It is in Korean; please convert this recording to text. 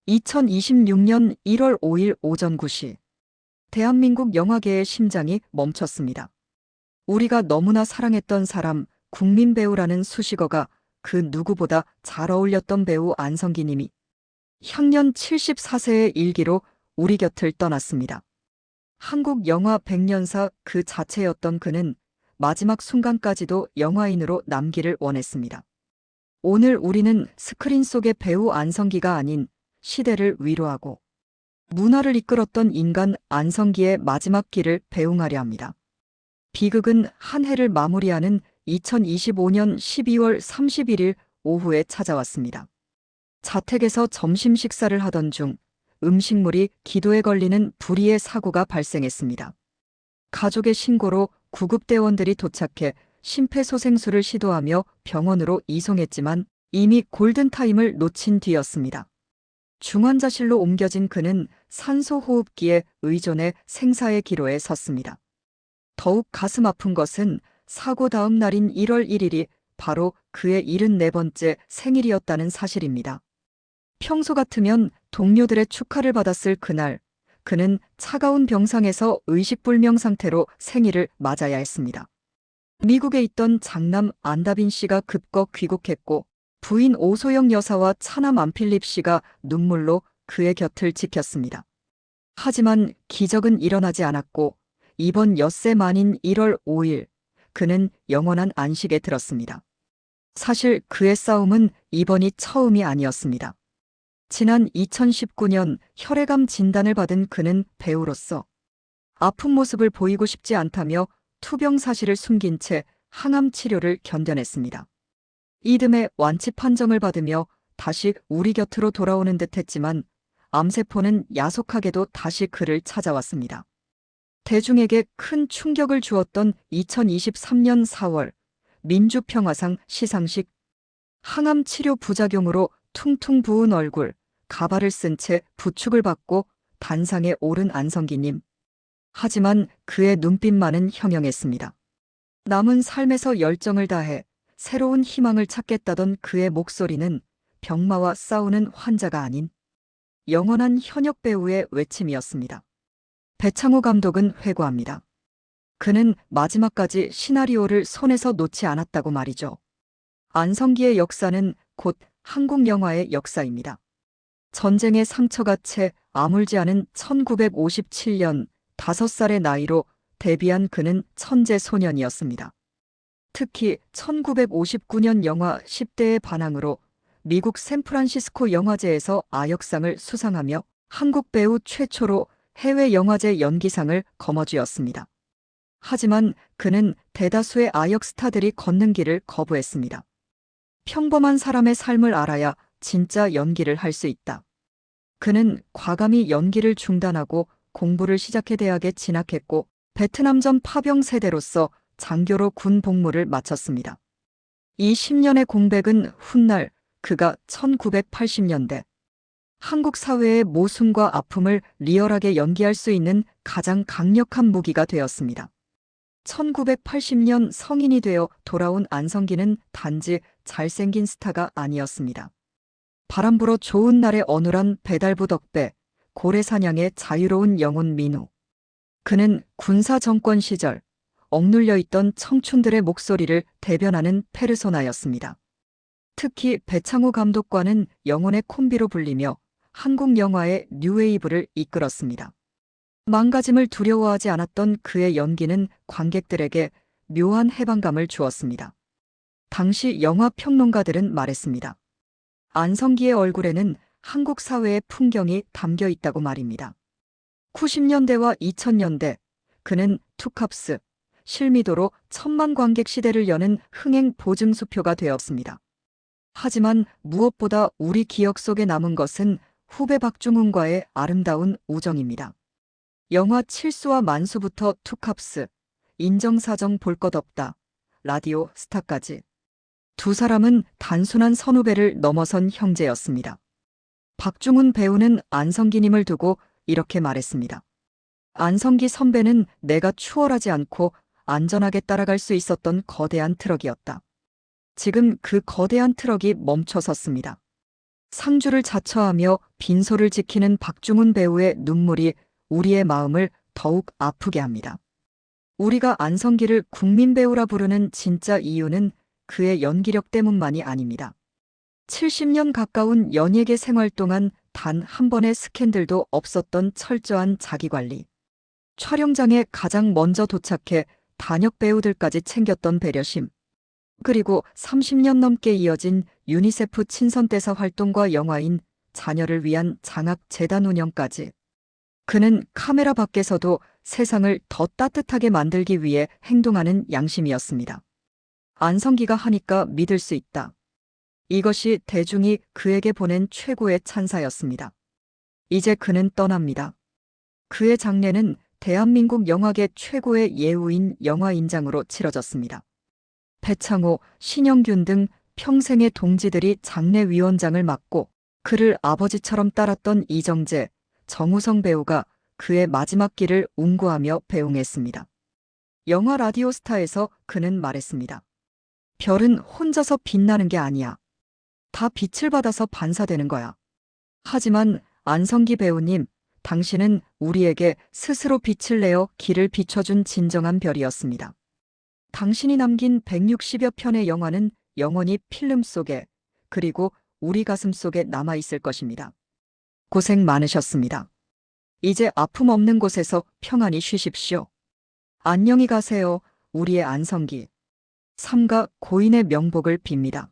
2026년 1월 5일 오전 9시, 대한민국 영화계의 심장이 멈췄습니다. 우리가 너무나 사랑했던 사람, 국민 배우라는 수식어가 그 누구보다 잘 어울렸던 배우 안성기 님이 향년 74세의 일기로 우리 곁을 떠났습니다. 한국 영화 100년사 그 자체였던 그는 마지막 순간까지도 영화인으로 남기를 원했습니다. 오늘 우리는 스크린 속의 배우 안성기가 아닌 시대를 위로하고 문화를 이끌었던 인간 안성기의 마지막 길을 배웅하려 합니다. 비극은 한 해를 마무리하는 2025년 12월 31일 오후에 찾아왔습니다. 자택에서 점심 식사를 하던 중 음식물이 기도에 걸리는 불의의 사고가 발생했습니다. 가족의 신고로 구급대원들이 도착해 심폐소생술을 시도하며 병원으로 이송했지만 이미 골든타임을 놓친 뒤였습니다. 중환자실로 옮겨진 그는 산소호흡기에 의존해 생사의 기로에 섰습니다. 더욱 가슴 아픈 것은 사고 다음 날인 1월 1일이 바로 그의 74번째 생일이었다는 사실입니다. 평소 같으면 동료들의 축하를 받았을 그날, 그는 차가운 병상에서 의식불명 상태로 생일을 맞아야 했습니다. 미국에 있던 장남 안다빈 씨가 급거 귀국했고 부인 오소영 여사와 차남 안필립 씨가 눈물로 그의 곁을 지켰습니다. 하지만 기적은 일어나지 않았고 이번 엿새 만인 1월 5일 그는 영원한 안식에 들었습니다. 사실 그의 싸움은 이번이 처음이 아니었습니다. 지난 2019년 혈액암 진단을 받은 그는 배우로서 아픈 모습을 보이고 싶지 않다며 투병 사실을 숨긴 채 항암 치료를 견뎌냈습니다. 이듬해 완치 판정을 받으며 다시 우리 곁으로 돌아오는 듯 했지만 암세포는 야속하게도 다시 그를 찾아왔습니다. 대중에게 큰 충격을 주었던 2023년 4월 민주평화상 시상식. 항암 치료 부작용으로 퉁퉁 부은 얼굴, 가발을 쓴 채 부축을 받고 단상에 오른 안성기님. 하지만 그의 눈빛만은 형형했습니다. 남은 삶에서 열정을 다해 새로운 희망을 찾겠다던 그의 목소리는 병마와 싸우는 환자가 아닌 영원한 현역 배우의 외침이었습니다. 배창호 감독은 회고합니다. 그는 마지막까지 시나리오를 손에서 놓지 않았다고 말이죠. 안성기의 역사는 곧 한국 영화의 역사입니다. 전쟁의 상처가 채 아물지 않은 1957년 5살의 나이로 데뷔한 그는 천재 소년이었습니다. 특히 1959년 영화 10대의 반항으로 미국 샌프란시스코 영화제에서 아역상을 수상하며 한국 배우 최초로 해외 영화제 연기상을 거머쥐었습니다. 하지만 그는 대다수의 아역 스타들이 걷는 길을 거부했습니다. 평범한 사람의 삶을 알아야 진짜 연기를 할 수 있다. 그는 과감히 연기를 중단하고 공부를 시작해 대학에 진학했고 베트남전 파병 세대로서 장교로 군 복무를 마쳤습니다. 이 10년의 공백은 훗날 그가 1980년대 한국 사회의 모순과 아픔을 리얼하게 연기할 수 있는 가장 강력한 무기가 되었습니다. 1980년 성인이 되어 돌아온 안성기는 단지 잘생긴 스타가 아니었습니다. 바람 불어 좋은 날의 어눌한 배달부 덕배, 고래사냥의 자유로운 영혼 민우. 그는 군사 정권 시절 억눌려 있던 청춘들의 목소리를 대변하는 페르소나였습니다. 특히 배창호 감독과는 영혼의 콤비로 불리며 한국 영화의 뉴웨이브를 이끌었습니다. 망가짐을 두려워하지 않았던 그의 연기는 관객들에게 묘한 해방감을 주었습니다. 당시 영화 평론가들은 말했습니다. 안성기의 얼굴에는 한국 사회의 풍경이 담겨 있다고 말입니다. 90년대와 2000년대 그는 투캅스, 실미도로 1000만 관객 시대를 여는 흥행 보증수표가 되었습니다. 하지만 무엇보다 우리 기억 속에 남은 것은 후배 박중훈과의 아름다운 우정입니다. 영화 칠수와 만수부터 투캅스, 인정사정 볼 것 없다, 라디오 스타까지. 두 사람은 단순한 선후배를 넘어선 형제였습니다. 박중훈 배우는 안성기님을 두고 이렇게 말했습니다. 안성기 선배는 내가 추월하지 않고 안전하게 따라갈 수 있었던 거대한 트럭이었다. 지금 그 거대한 트럭이 멈춰 섰습니다. 상주를 자처하며 빈소를 지키는 박중훈 배우의 눈물이 우리의 마음을 더욱 아프게 합니다. 우리가 안성기를 국민 배우라 부르는 진짜 이유는 그의 연기력 때문만이 아닙니다. 70년 가까운 연예계 생활 동안 단 한 번의 스캔들도 없었던 철저한 자기관리. 촬영장에 가장 먼저 도착해 단역 배우들까지 챙겼던 배려심. 그리고 30년 넘게 이어진 유니세프 친선대사 활동과 영화인 자녀를 위한 장학재단 운영까지. 그는 카메라 밖에서도 세상을 더 따뜻하게 만들기 위해 행동하는 양심이었습니다. 안성기가 하니까 믿을 수 있다. 이것이 대중이 그에게 보낸 최고의 찬사였습니다. 이제 그는 떠납니다. 그의 장례는 대한민국 영화계 최고의 예우인 영화인장으로 치러졌습니다. 배창호, 신영균 등 평생의 동지들이 장례위원장을 맡고 그를 아버지처럼 따랐던 이정재, 정우성 배우가 그의 마지막 길을 운구하며 배웅했습니다. 영화 라디오스타에서 그는 말했습니다. 별은 혼자서 빛나는 게 아니야. 다 빛을 받아서 반사되는 거야. 하지만 안성기 배우님, 당신은 우리에게 스스로 빛을 내어 길을 비춰준 진정한 별이었습니다. 당신이 남긴 160여 편의 영화는 영원히 필름 속에, 그리고 우리 가슴 속에 남아있을 것입니다. 고생 많으셨습니다. 이제 아픔 없는 곳에서 평안히 쉬십시오. 안녕히 가세요, 우리의 안성기. 삼가 고인의 명복을 빕니다.